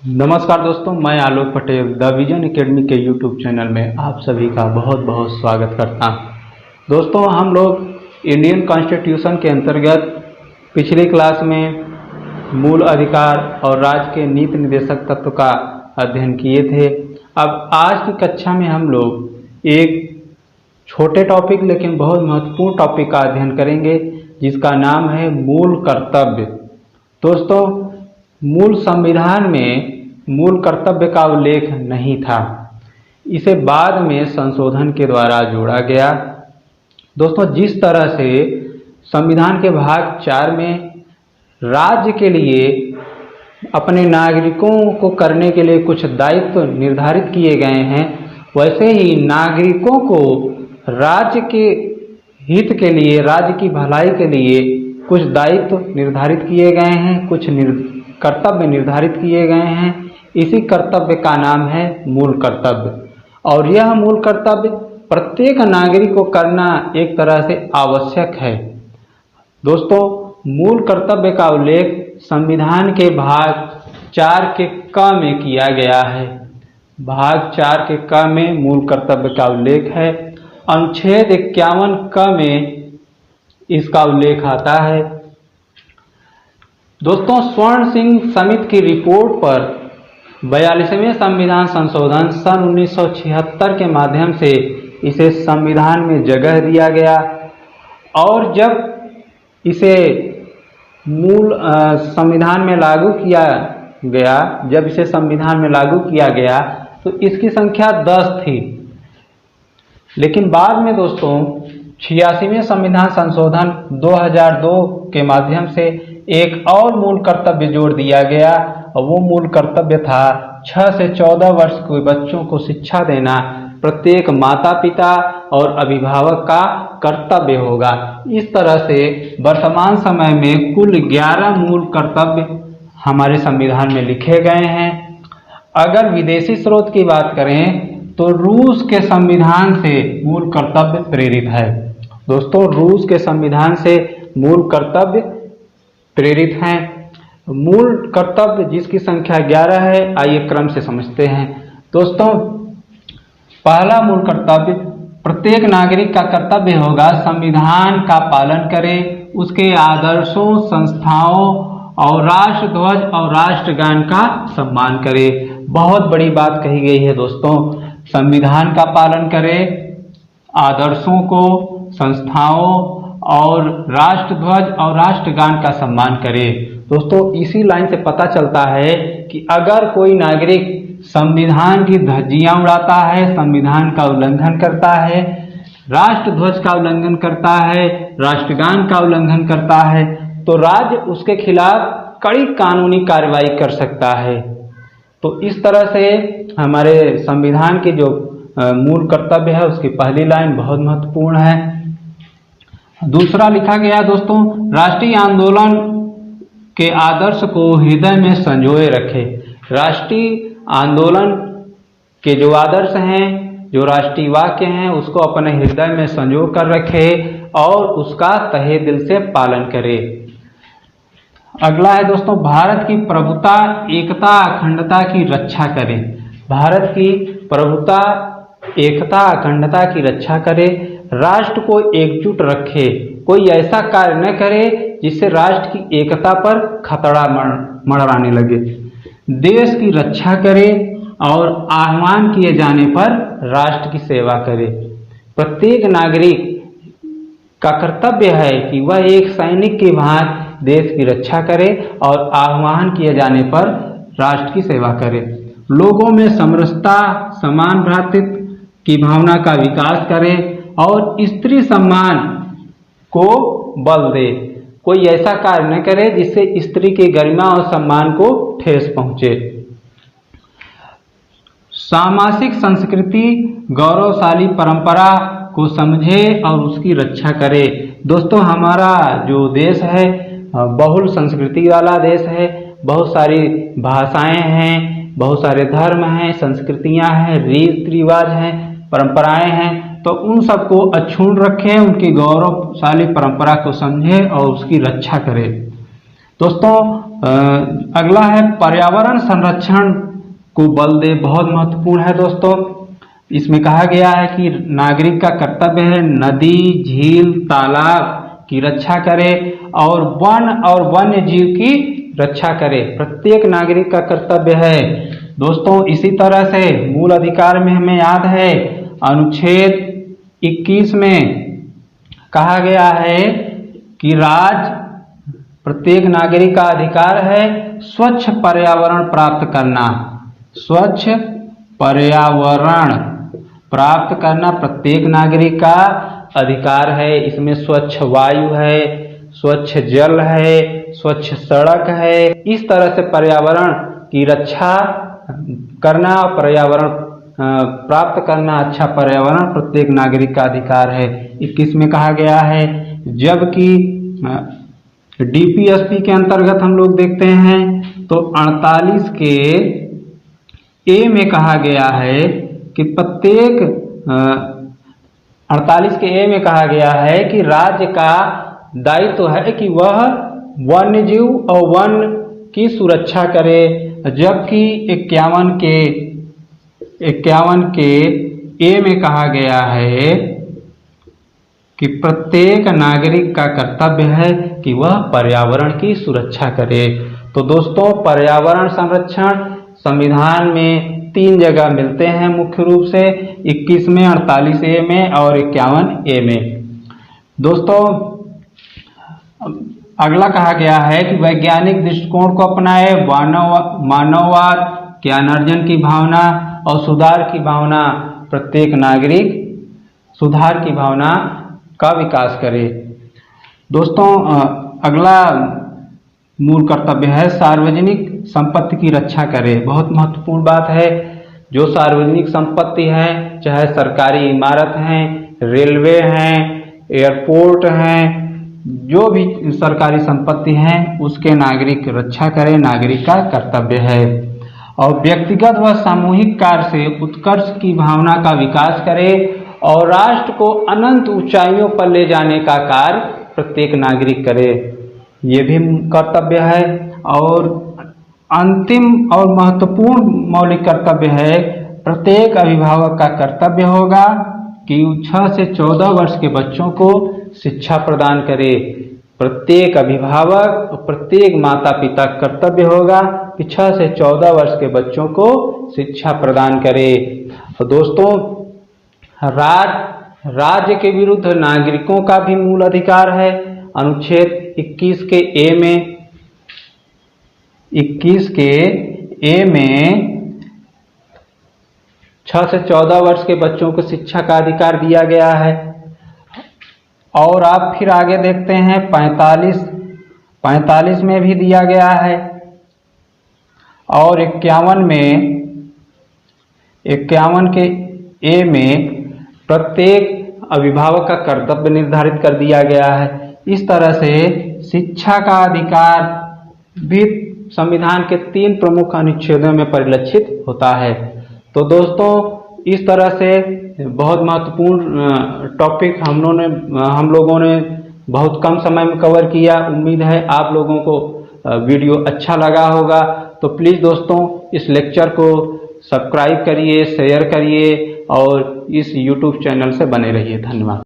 नमस्कार दोस्तों, मैं आलोक पटेल द विजन एकेडमी के यूट्यूब चैनल में आप सभी का बहुत बहुत स्वागत करता हूं। दोस्तों, हम लोग इंडियन कॉन्स्टिट्यूशन के अंतर्गत पिछली क्लास में मूल अधिकार और राज्य के नीति निर्देशक तत्व का अध्ययन किए थे। अब आज की कक्षा में हम लोग एक छोटे टॉपिक लेकिन बहुत महत्वपूर्ण टॉपिक का अध्ययन करेंगे, जिसका नाम है मूल कर्तव्य। दोस्तों, मूल संविधान में मूल कर्तव्य का उल्लेख नहीं था, इसे बाद में संशोधन के द्वारा जोड़ा गया। दोस्तों, जिस तरह से संविधान के भाग 4 में राज्य के लिए अपने नागरिकों को करने के लिए कुछ दायित्व निर्धारित किए गए हैं, वैसे ही नागरिकों को राज्य के हित के लिए, राज्य की भलाई के लिए कुछ दायित्व निर्धारित किए गए हैं, कुछ कर्तव्य निर्धारित किए गए हैं। इसी कर्तव्य का नाम है मूल कर्तव्य, और यह मूल कर्तव्य प्रत्येक नागरिक को करना एक तरह से आवश्यक है। दोस्तों, मूल कर्तव्य का उल्लेख संविधान के भाग 4 के क में किया गया है। भाग 4 के क में मूल कर्तव्य का उल्लेख है। अनुच्छेद 51 क में इसका उल्लेख आता है। दोस्तों, स्वर्ण सिंह समिति की रिपोर्ट पर 42वें संविधान संशोधन सन 1976 के माध्यम से इसे संविधान में जगह दिया गया, और जब इसे मूल संविधान में लागू किया गया, तो इसकी संख्या 10 थी। लेकिन बाद में दोस्तों 86वें संविधान संशोधन 2002 के माध्यम से एक और मूल कर्तव्य जोड़ दिया गया, और वो मूल कर्तव्य था 6 से 14 वर्ष के बच्चों को शिक्षा देना प्रत्येक माता पिता और अभिभावक का कर्तव्य होगा। इस तरह से वर्तमान समय में कुल 11 मूल कर्तव्य हमारे संविधान में लिखे गए हैं। अगर विदेशी स्रोत की बात करें तो रूस के संविधान से मूल कर्तव्य प्रेरित है। दोस्तों, रूस के संविधान से मूल कर्तव्य प्रेरित हैं। मूल कर्तव्य जिसकी संख्या 11 है, आइए क्रम से समझते हैं। दोस्तों, पहला मूल कर्तव्य प्रत्येक नागरिक का कर्तव्य होगा संविधान का पालन करे, उसके आदर्शों, संस्थाओं और राष्ट्रध्वज और राष्ट्रगान का सम्मान करे। बहुत बड़ी बात कही गई है दोस्तों, संविधान का पालन करे, आदर्शों को, संस्थाओं और राष्ट्रध्वज और राष्ट्रगान का सम्मान करे। दोस्तों, इसी लाइन से पता चलता है कि अगर कोई नागरिक संविधान की धज्जियां उड़ाता है, संविधान का उल्लंघन करता है, राष्ट्रध्वज का उल्लंघन करता है, राष्ट्रगान का उल्लंघन करता है, तो राज्य उसके खिलाफ कड़ी कानूनी कार्रवाई कर सकता है। तो इस तरह से हमारे संविधान के जो मूल कर्तव्य है, उसकी पहली लाइन बहुत महत्वपूर्ण है। दूसरा लिखा गया दोस्तों, राष्ट्रीय आंदोलन के आदर्श को हृदय में संजोए रखे। राष्ट्रीय आंदोलन के जो आदर्श हैं, जो राष्ट्रीय वाक्य हैं, उसको अपने हृदय में संजो कर रखे और उसका तहे दिल से पालन करे। अगला है दोस्तों, भारत की प्रभुता, एकता, अखंडता की रक्षा करे। भारत की प्रभुता, एकता, अखंडता की रक्षा करे, राष्ट्र को एकजुट रखे, कोई ऐसा कार्य न करे जिससे राष्ट्र की एकता पर खतरा मंडराने लगे, देश की रक्षा करे और आह्वान किए जाने पर राष्ट्र की सेवा करे। प्रत्येक नागरिक का कर्तव्य है कि वह एक सैनिक की भांति देश की रक्षा करे और आह्वान किए जाने पर राष्ट्र की सेवा करे। लोगों में समरसता, समान भ्रातृत्व की भावना का विकास करे और स्त्री सम्मान को बल दे। कोई ऐसा कार्य न करे जिससे स्त्री की गरिमा और सम्मान को ठेस पहुंचे। सामाजिक संस्कृति, गौरवशाली परंपरा को समझे और उसकी रक्षा करे। दोस्तों, हमारा जो देश है बहुल संस्कृति वाला देश है। बहुत सारी भाषाएं हैं, बहुत सारे धर्म हैं, संस्कृतियां हैं, रीति रिवाज हैं, परंपराएं हैं। तो उन सबको अक्षुण्ण रखें, उनकी गौरवशाली परंपरा को समझें और उसकी रक्षा करें। दोस्तों, अगला है पर्यावरण संरक्षण को बल दे। बहुत महत्वपूर्ण है दोस्तों। इसमें कहा गया है कि नागरिक का कर्तव्य है नदी, झील, तालाब की रक्षा करे और वन और वन्य जीव की रक्षा करे। प्रत्येक नागरिक का कर्तव्य है दोस्तों। इसी तरह से मूल अधिकार में हमें याद है अनुच्छेद 21 में कहा गया है कि प्रत्येक नागरिक का अधिकार है स्वच्छ पर्यावरण प्राप्त करना। स्वच्छ पर्यावरण प्राप्त करना प्रत्येक नागरिक का अधिकार है। इसमें स्वच्छ वायु है, स्वच्छ जल है, स्वच्छ सड़क है। इस तरह से पर्यावरण की रक्षा करना, पर्यावरण प्राप्त करना, अच्छा पर्यावरण प्रत्येक नागरिक का अधिकार है। 21 में कहा गया है। जबकि डीपीएसपी के अंतर्गत हम लोग देखते हैं तो 48 के ए में कहा गया है कि 48 के ए में कहा गया है कि राज्य का दायित्व है कि वह वन्य जीव और वन की सुरक्षा करे। जबकि 51 के ए में कहा गया है कि प्रत्येक नागरिक का कर्तव्य है कि वह पर्यावरण की सुरक्षा करे। तो दोस्तों पर्यावरण संरक्षण संविधान में 3 जगह मिलते हैं मुख्य रूप से, 21 में, 48 ए में और 51 ए में। दोस्तों अगला कहा गया है कि वैज्ञानिक दृष्टिकोण को अपनाए, मानववाद, ज्ञानार्जन की भावना और सुधार की भावना, प्रत्येक नागरिक सुधार की भावना का विकास करे। दोस्तों अगला मूल कर्तव्य है सार्वजनिक संपत्ति की रक्षा करे। बहुत महत्वपूर्ण बात है। जो सार्वजनिक संपत्ति है, चाहे सरकारी इमारत हैं, रेलवे हैं, एयरपोर्ट हैं, जो भी सरकारी संपत्ति हैं उसके नागरिक रक्षा करे, नागरिक का कर्तव्य है। और व्यक्तिगत व सामूहिक कार्य से उत्कर्ष की भावना का विकास करे और राष्ट्र को अनंत ऊंचाइयों पर ले जाने का कार्य प्रत्येक नागरिक करे, ये भी कर्तव्य है। और अंतिम और महत्वपूर्ण मौलिक कर्तव्य है प्रत्येक अभिभावक का कर्तव्य होगा कि 6 से 14 वर्ष के बच्चों को शिक्षा प्रदान करे। प्रत्येक अभिभावक और प्रत्येक माता पिता का कर्तव्य होगा कि 6 से 14 वर्ष के बच्चों को शिक्षा प्रदान करे। तो दोस्तों राज्य के विरुद्ध नागरिकों का भी मूल अधिकार है। अनुच्छेद 21 के ए में 6 से 14 वर्ष के बच्चों को शिक्षा का अधिकार दिया गया है। और आप फिर आगे देखते हैं 45 में भी दिया गया है और 51 के ए में प्रत्येक अभिभावक का कर्तव्य निर्धारित कर दिया गया है। इस तरह से शिक्षा का अधिकार भी संविधान के 3 प्रमुख अनुच्छेदों में परिलक्षित होता है। तो दोस्तों इस तरह से बहुत महत्वपूर्ण टॉपिक हम लोगों ने बहुत कम समय में कवर किया। उम्मीद है आप लोगों को वीडियो अच्छा लगा होगा। तो प्लीज़ दोस्तों इस लेक्चर को सब्सक्राइब करिए, शेयर करिए और इस YouTube चैनल से बने रहिए। धन्यवाद।